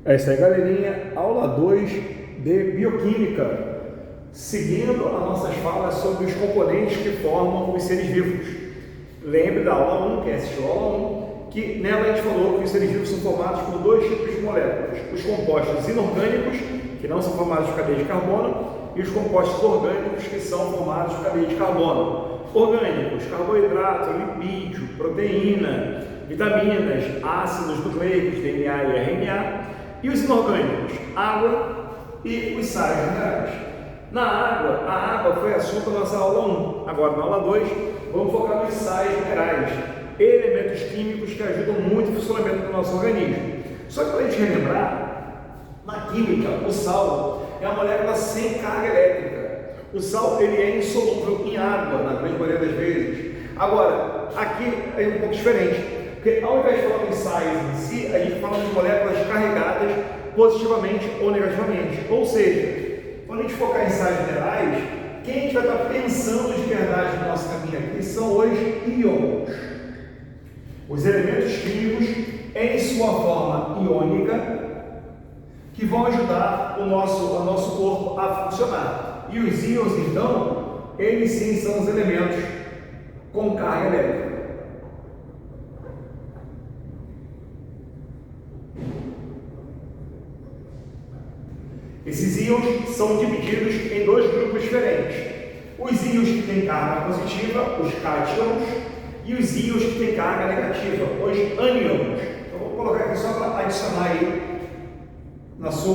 É isso aí, galerinha. Aula 2 de Bioquímica. Seguindo as nossas falas sobre os componentes que formam os seres vivos. Lembre da aula 1, quem assistiu a aula 1, que nela a gente falou que os seres vivos são formados por dois tipos de moléculas. Os compostos inorgânicos, que não são formados de cadeia de carbono, e os compostos orgânicos, que são formados de cadeia de carbono. Orgânicos: carboidrato, lipídio, proteína, vitaminas, ácidos nucleicos, DNA e RNA. E os inorgânicos: água e os sais minerais. A água foi assunto da nossa aula 1. Agora, na aula 2, vamos focar nos sais minerais, elementos químicos que ajudam muito no funcionamento do nosso organismo. Só que para a gente relembrar, na química, o sal é uma molécula sem carga elétrica. O sal ele é insolúvel em água, na grande maioria das vezes. Agora, aqui é um pouco diferente, porque ao invés de falar em sais em si, a gente fala de moléculas carregadas positivamente ou negativamente. Ou seja, quando a gente focar em sais minerais, quem a gente vai estar pensando de verdade no nosso caminho aqui são os íons. Os elementos químicos em sua forma iônica que vão ajudar o nosso corpo a funcionar. E os íons, então, eles sim são os elementos com carga elétrica. Esses íons são divididos em dois grupos diferentes. Os íons que têm carga positiva, os cátions, e os íons que têm carga negativa, os ânions. Eu vou colocar aqui só para adicionar aí no seu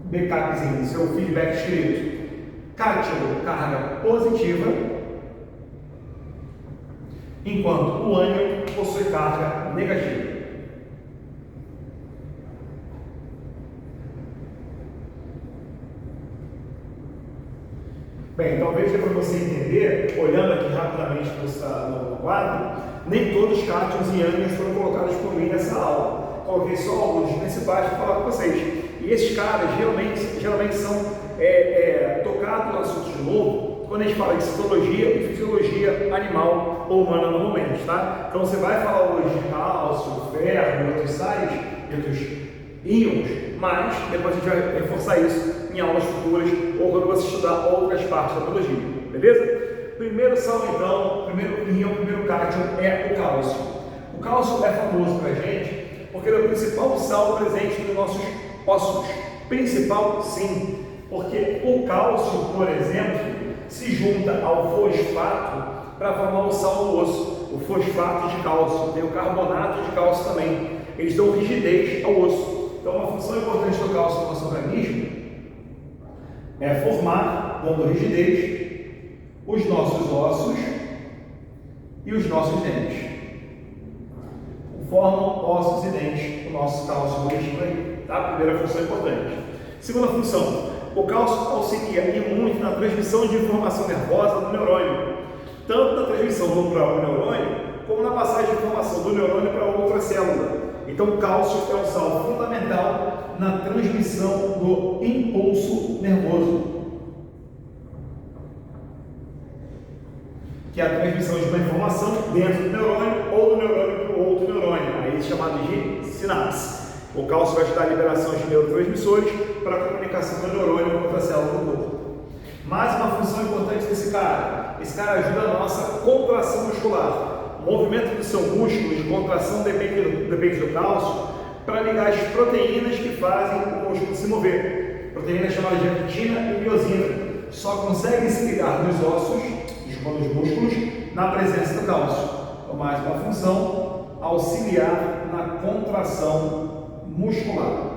backupzinho, no seu feedback escrito. Cátion, carga positiva, enquanto o ânion possui carga negativa. Bem, talvez dê para você entender, olhando aqui rapidamente no quadro, nem todos os cátions e ânions foram colocados por mim nessa aula. Coloquei só alguns principais para falar com vocês. E esses caras geralmente são tocados no assunto de novo quando a gente fala de citologia e fisiologia animal ou humana normalmente, tá? Então você vai falar hoje de cálcio, ferro e outros sais, e outros íons, mas depois a gente vai reforçar isso em aulas futuras ou quando você estudar outras partes da biologia, beleza? Primeiro sal, então, primeiro íon, primeiro cátion é o cálcio. O cálcio é famoso para a gente porque ele é o principal sal presente nos nossos ossos. Principal, sim, porque o cálcio, por exemplo, se junta ao fosfato para formar o sal do osso. O fosfato de cálcio, tem o carbonato de cálcio também. Eles dão rigidez ao osso. Então, uma função importante do cálcio no nosso organismo é formar, dando rigidez, os nossos ossos e os nossos dentes. Formam ossos e dentes, o nosso cálcio no aí, tá? Primeira função importante. Segunda função, o cálcio auxilia e muito na transmissão de informação nervosa do neurônio, tanto na transmissão do próprio neurônio, como na passagem de informação do neurônio para outra célula. Então, o cálcio é um sal fundamental na transmissão do impulso nervoso, que é a transmissão de uma informação dentro do neurônio ou do neurônio para o outro neurônio, aí chamado de sinapse. O cálcio vai ajudar a liberação de neurotransmissores para a comunicação do neurônio com outra célula do corpo. Mais uma função importante desse cara: esse cara ajuda a nossa contração muscular. O movimento do seu músculo de contração depende do cálcio para ligar as proteínas que fazem o músculo se mover. Proteínas chamadas de actina e miosina. Só conseguem se ligar nos ossos, nos músculos, na presença do cálcio. Então, mais uma função: auxiliar na contração muscular.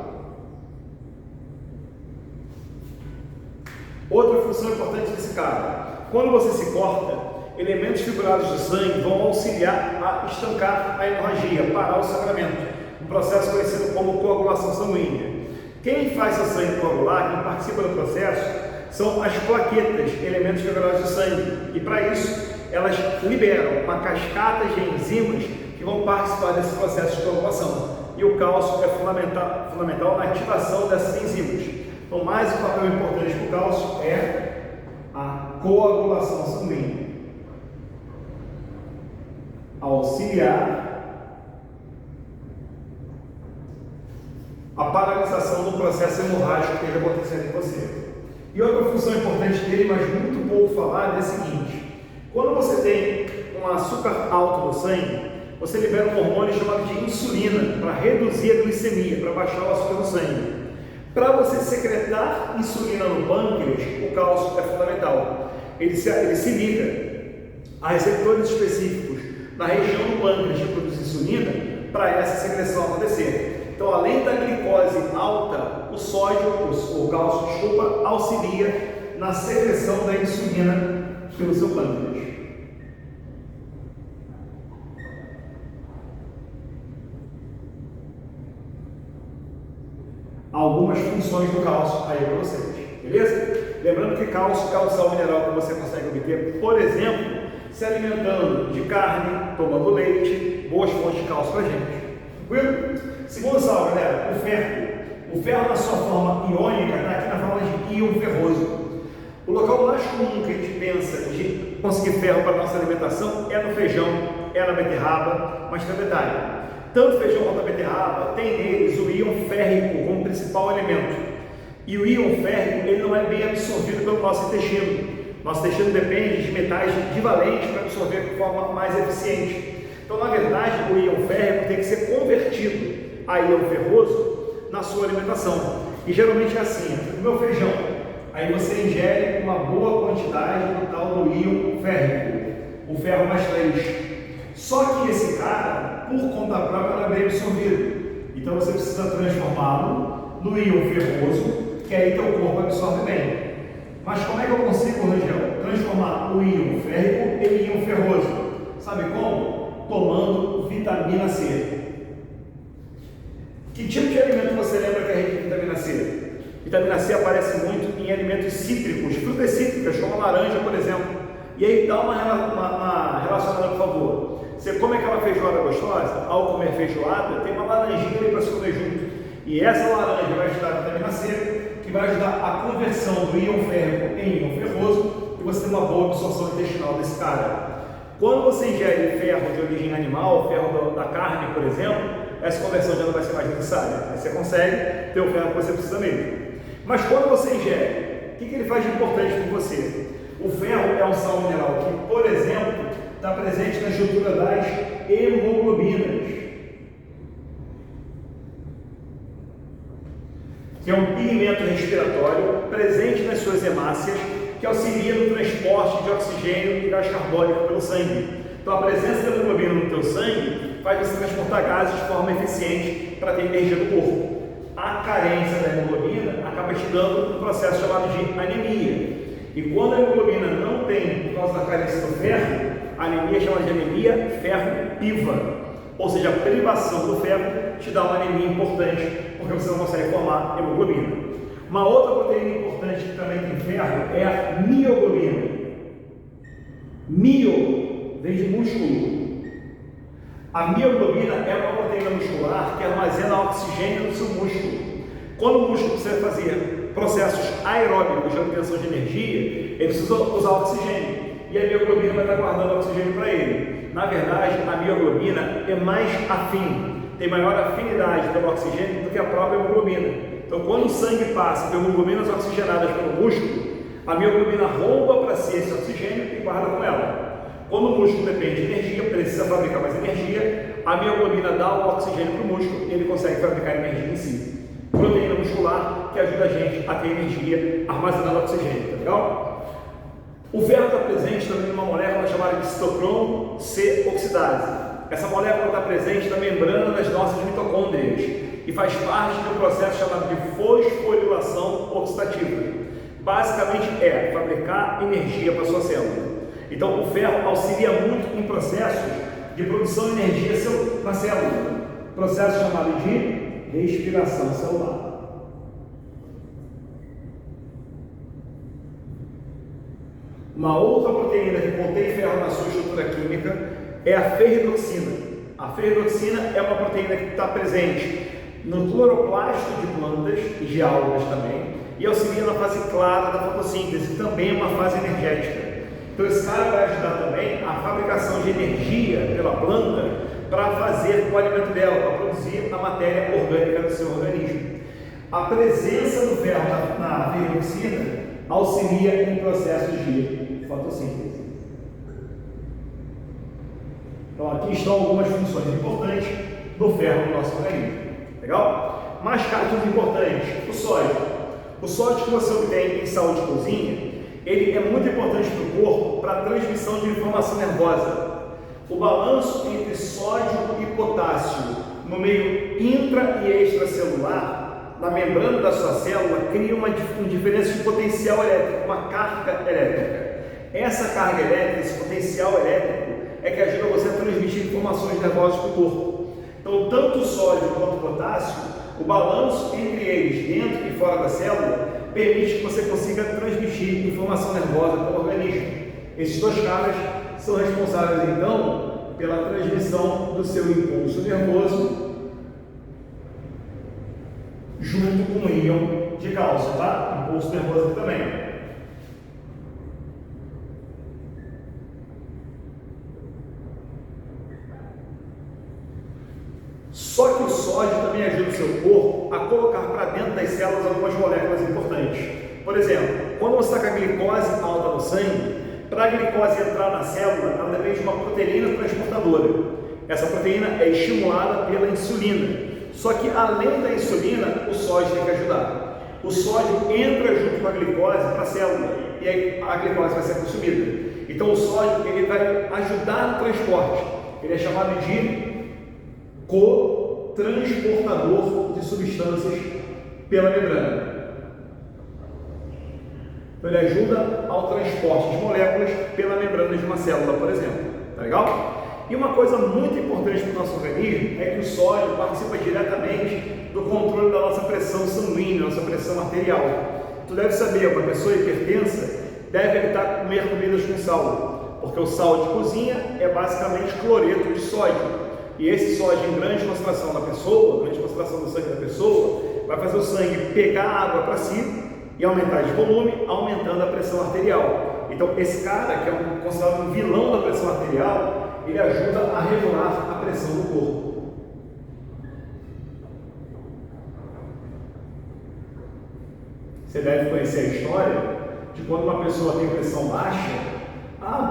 Outra função importante desse cara: quando você se corta, elementos fibulados do sangue vão auxiliar a estancar a hemorragia, parar o sangramento, um processo conhecido como coagulação sanguínea. Quem faz seu sangue coagular, quem participa do processo, são as plaquetas, elementos fibulados do sangue, e para isso elas liberam uma cascata de enzimas que vão participar desse processo de coagulação. E o cálcio é fundamental na ativação dessas enzimas. Então, mais um papel importante para o cálcio é a coagulação sanguínea. Auxiliar a paralisação do processo hemorrágico que esteja acontecendo em você. E outra função importante dele, mas muito pouco falada, é a seguinte: quando você tem um açúcar alto no sangue, você libera um hormônio chamado de insulina para reduzir a glicemia, para baixar o açúcar no sangue. Para você secretar insulina no pâncreas, o cálcio é fundamental. Ele se liga a receptores específicos na região do pâncreas que produz insulina para essa secreção acontecer. Então, além da glicose alta, o sódio, o cálcio, desculpa, auxilia na secreção da insulina pelo seu pâncreas. Algumas funções do cálcio aí para vocês, beleza? Lembrando que cálcio é um sal mineral que você consegue obter, por exemplo, se alimentando de carne, tomando leite, boas fontes de cálcio para a gente. Tranquilo? Segundo sal, galera, o ferro. O ferro na sua forma iônica está aqui na forma de íon ferroso. O local mais comum que a gente pensa de conseguir ferro para a nossa alimentação é no feijão, é na beterraba, mas tem um detalhe: tanto feijão quanto a beterraba tem neles o íon férrico como principal elemento. E o íon férrico ele não é bem absorvido pelo nosso intestino. Nosso intestino depende de metais divalentes para absorver de forma mais eficiente. Então, na verdade, o íon férrico tem que ser convertido a íon ferroso na sua alimentação. E geralmente é assim: no meu feijão, aí você ingere uma boa quantidade do tal do íon férrico, o ferro mais 3. Só que esse cara, por conta própria, não é bem absorvido. Então você precisa transformá-lo no íon ferroso, que aí teu corpo absorve bem. Mas como é que eu consigo, Rangel, transformar o íon férrico em íon ferroso? Sabe como? Tomando vitamina C. Que tipo de alimento você lembra que é rico em vitamina C? Vitamina C aparece muito em alimentos cítricos, frutas cítricas, como a laranja, por exemplo. E aí dá uma relacionada, por favor. Você come aquela feijoada gostosa, ao comer feijoada, tem uma laranjinha ali para se comer junto. E essa laranja vai ajudar a vitamina C, que vai ajudar a conversão do íon férrico em íon ferroso, e você tem uma boa absorção intestinal desse cara. Quando você ingere ferro de origem animal, ferro da carne, por exemplo, essa conversão já não vai ser mais necessária. Aí você consegue ter o ferro que você precisa mesmo. Mas quando você ingere, o que ele faz de importante para você? O ferro é um sal mineral que, por exemplo, está presente na estrutura das hemoglobinas, que é um pigmento respiratório presente nas suas hemácias, que auxilia no transporte de oxigênio e gás carbônico pelo sangue. Então, a presença da hemoglobina no teu sangue faz você transportar gases de forma eficiente para ter energia do corpo. A carência da hemoglobina acaba te dando um processo chamado de anemia. E quando a hemoglobina não tem, por causa da carência do ferro, a anemia é chamada de anemia ferro-piva. Ou seja, a privação do ferro te dá uma anemia importante, porque você não consegue formar hemoglobina. Uma outra proteína importante que também tem ferro é a mioglobina. Mio vem de músculo. A mioglobina é uma proteína muscular que armazena oxigênio no seu músculo. Quando o músculo precisa fazer processos aeróbicos de obtenção de energia, ele precisa usar oxigênio. E a mioglobina vai estar guardando oxigênio para ele. Na verdade, a mioglobina é mais afim, tem maior afinidade pelo oxigênio do que a própria hemoglobina. Então, quando o sangue passa por hemoglobinas oxigenadas pelo músculo, a mioglobina rouba para si esse oxigênio e guarda com ela. Quando o músculo depende de energia, precisa fabricar mais energia, a mioglobina dá o oxigênio para o músculo e ele consegue fabricar energia em si. Proteína muscular que ajuda a gente a ter energia armazenando oxigênio, tá legal? O ferro está presente também numa molécula chamada de citocromo C oxidase. Essa molécula está presente na membrana das nossas mitocôndrias e faz parte do processo chamado de fosforilação oxidativa. Basicamente é fabricar energia para a sua célula. Então o ferro auxilia muito em processos de produção de energia na célula, processo chamado de respiração celular. Uma outra proteína que contém ferro na sua estrutura química é a ferridoxina. A ferridoxina é uma proteína que está presente no cloroplasto de plantas e de algas também, e auxilia na fase clara da fotossíntese, que também é uma fase energética. Então esse cara vai ajudar também a fabricação de energia pela planta para fazer o alimento dela, para produzir a matéria orgânica do seu organismo. A presença do ferro na ferricina auxilia em processos de fotossíntese. Então aqui estão algumas funções importantes do ferro no nosso organismo. Legal? Mais cátions importantes. O sódio. O sódio que você obtém em sal de cozinha, ele é muito importante para o corpo para a transmissão de informação nervosa. O balanço entre sódio e potássio no meio intra e extracelular, na membrana da sua célula, cria uma diferença de potencial elétrico, uma carga elétrica. Essa carga elétrica, esse potencial elétrico, é que ajuda você a transmitir informações nervosas para o corpo. Então, tanto o sódio quanto o potássio, o balanço entre eles, dentro e fora da célula, permite que você consiga transmitir informação nervosa para o organismo. Esses dois caras são responsáveis, então, pela transmissão do seu impulso nervoso junto com o íon de cálcio, tá? Impulso nervoso aqui também. Só que o sódio também ajuda o seu corpo a colocar para dentro das células algumas moléculas importantes. Por exemplo, quando você está com a glicose alta no sangue, para a glicose entrar na célula, ela depende de uma proteína transportadora. Essa proteína é estimulada pela insulina. Só que além da insulina, o sódio tem que ajudar. O sódio entra junto com a glicose para a célula e aí a glicose vai ser consumida. Então o sódio ele vai ajudar no transporte. Ele é chamado de cotransportador de substâncias pela membrana. Então ele ajuda ao transporte de moléculas pela membrana de uma célula, por exemplo. Tá legal? E uma coisa muito importante para o nosso organismo é que o sódio participa diretamente do controle da nossa pressão sanguínea, nossa pressão arterial. Tu deve saber, uma pessoa hipertensa deve evitar comer comidas com sal, porque o sal de cozinha é basicamente cloreto de sódio. E esse sódio em grande concentração na pessoa, grande concentração do sangue da pessoa, vai fazer o sangue pegar água para si e aumentar de volume, aumentando a pressão arterial. Então esse cara, que é considerado um vilão da pressão arterial, ele ajuda a regular a pressão do corpo. Você deve conhecer a história de quando uma pessoa tem pressão baixa,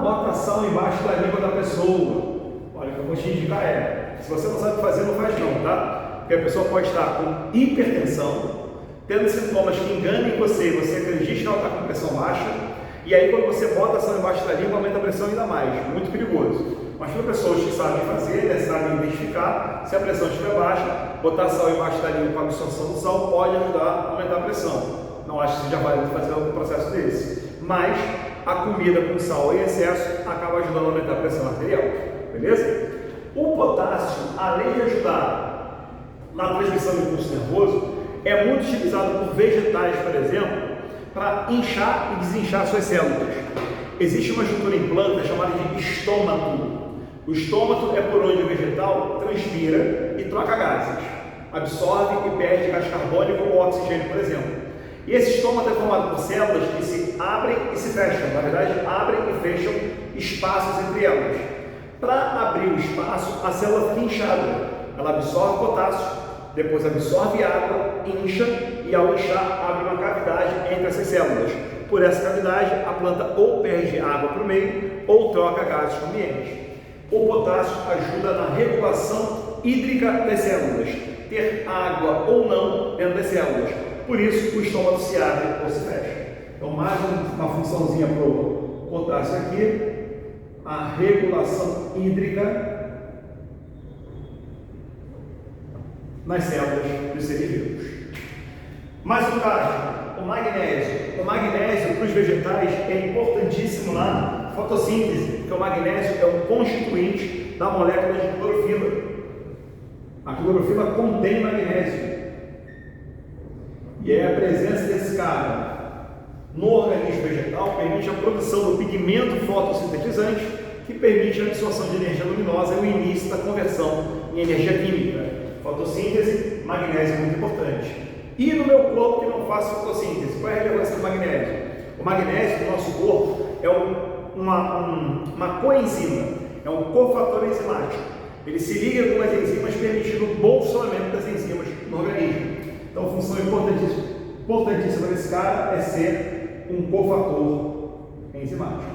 bota sal embaixo da língua da pessoa. Olha, o que eu vou te indicar se você não sabe o que fazer, não faz não, tá? Porque a pessoa pode estar com hipertensão, tendo sintomas que enganem você, e você acredita que ela está com pressão baixa, e aí quando você bota a sal embaixo da língua, aumenta a pressão ainda mais, muito perigoso. Mas para pessoas que sabem fazer, sabem identificar, se a pressão estiver baixa, botar sal embaixo da língua para a absorção do sal pode ajudar a aumentar a pressão. Não acho que seja válido fazer um processo desse, mas a comida com sal em excesso acaba ajudando a aumentar a pressão arterial, beleza? O potássio, além de ajudar na transmissão do impulso nervoso, é muito utilizado por vegetais, por exemplo, para inchar e desinchar suas células. Existe uma estrutura em planta chamada de estômato. O estômato é por onde o vegetal transpira e troca gases, absorve e perde gás carbônico ou oxigênio, por exemplo. E esse estômato é formado por células que se abrem e se fecham, na verdade, abrem e fecham espaços entre elas. Para abrir o espaço, a célula fica inchada, ela absorve potássio, depois absorve água, incha e ao inchar abre uma cavidade entre essas células. Por essa cavidade, a planta ou perde água para o meio ou troca gases com o ambiente. O potássio ajuda na regulação hídrica das células, ter água ou não dentro das células. Por isso, o estômago se abre ou se fecha. Então, mais uma funçãozinha para o potássio aqui, a regulação hídrica nas células dos seres vivos. Mais um caso, o magnésio. O magnésio para os vegetais é importantíssimo na fotossíntese, porque o magnésio é um constituinte da molécula de clorofila. A clorofila contém magnésio. E é a presença desse cara no organismo vegetal permite a produção do pigmento fotossintetizante, que permite a absorção de energia luminosa e o início da conversão em energia química. Fotossíntese, magnésio é muito importante. E no meu corpo que não faz fotossíntese, qual é a relevância do magnésio? O magnésio no nosso corpo é uma coenzima, é um cofator enzimático. Ele se liga a algumas enzimas permitindo o bom funcionamento das enzimas no organismo. Então, funções importantíssima desse cara é ser um cofator enzimático.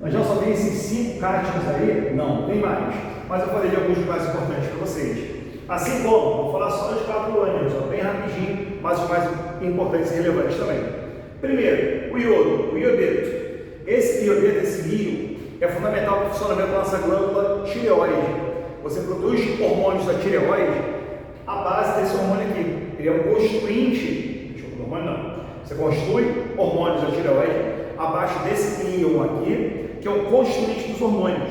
Mas já só tem esses 5 cátions aí? Não, tem mais. Mas eu falei de alguns mais importantes para vocês. Assim como, vou falar só dos 4 ânions, bem rapidinho, mas os mais importantes e relevantes também. Primeiro, o iodo, o iodeto. Esse iodeto, esse iodo, é fundamental para o funcionamento da nossa glândula tireoide. Você produz hormônios da tireoide à base desse hormônio aqui. Ele é um constituinte, deixa eu pôr hormônio não. Você constitui hormônios da tireoide abaixo desse íon aqui, que é um constituinte dos hormônios.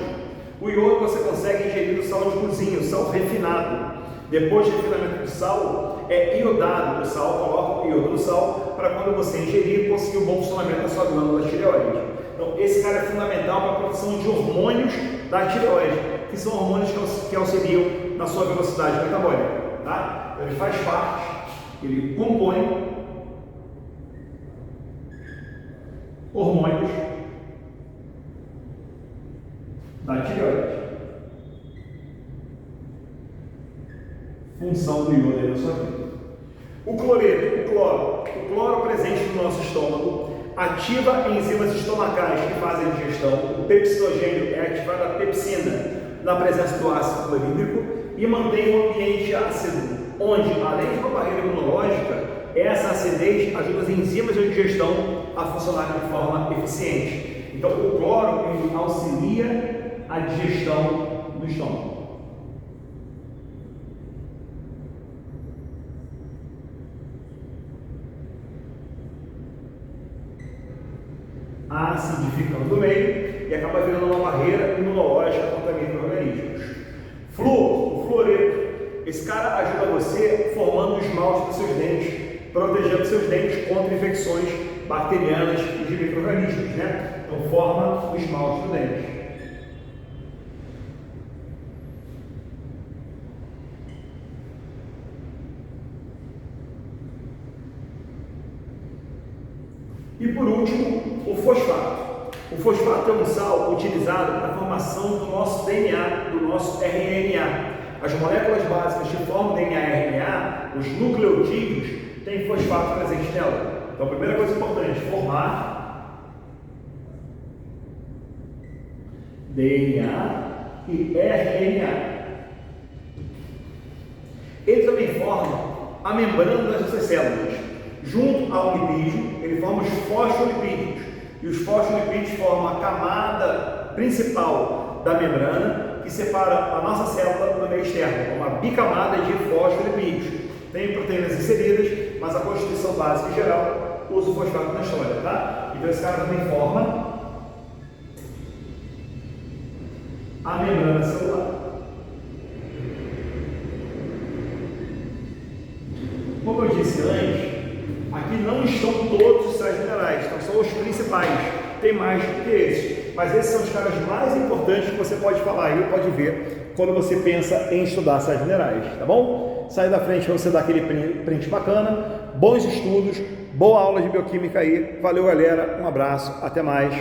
O iodo você consegue ingerir do sal de cozinha, o sal refinado. Depois do refinamento do sal, é iodado o sal, coloca o iodo no sal, para quando você ingerir, conseguir um bom funcionamento da sua glândula tireoide. Então, esse cara é fundamental para a produção de hormônios da tireoide, que são hormônios que auxiliam na sua velocidade metabólica. Tá? Então, ele faz parte, ele compõe hormônios da tireoide. Função do iodo aí na sua vida. O cloreto, o cloro presente no nosso estômago ativa enzimas estomacais que fazem a digestão. O pepsidogênio é ativado a pepsina na presença do ácido clorídrico e mantém o ambiente ácido, onde, além de uma barreira imunológica, essa acidez ajuda as enzimas de digestão a funcionar de forma eficiente. Então, o cloro ele auxilia a digestão do estômago. Acidificando o meio e acaba virando uma barreira imunológica contra micro-organismos. Flúor, o fluoreto, esse cara ajuda você formando o esmalte dos seus dentes, protegendo seus dentes contra infecções bacterianas e de micro-organismos, né? Então forma o esmalte do dente. E por último, o fosfato. O fosfato é um sal utilizado para a formação do nosso DNA, do nosso RNA. As moléculas básicas que formam o DNA e RNA, os nucleotídeos, têm fosfato presente nela. Então, a primeira coisa importante, formar DNA e RNA. Ele também forma a membrana das nossas células. Junto ao lipídio, ele forma os fosfolipídios. E os fosfolipídios formam a camada principal da membrana que separa a nossa célula do meio externo, uma bicamada de fosfolipídios. Tem proteínas inseridas, mas a constituição básica em geral usa o fosfato na história, tá? Então esse cara também forma a membrana celular. Como eu disse antes, aqui não estão todos os sais minerais, então são os principais, tem mais do que esses, mas esses são os caras mais importantes que você pode falar e pode ver quando você pensa em estudar sais minerais, tá bom? Sai da frente para você dar aquele print bacana, bons estudos, boa aula de bioquímica aí, valeu galera, um abraço, até mais.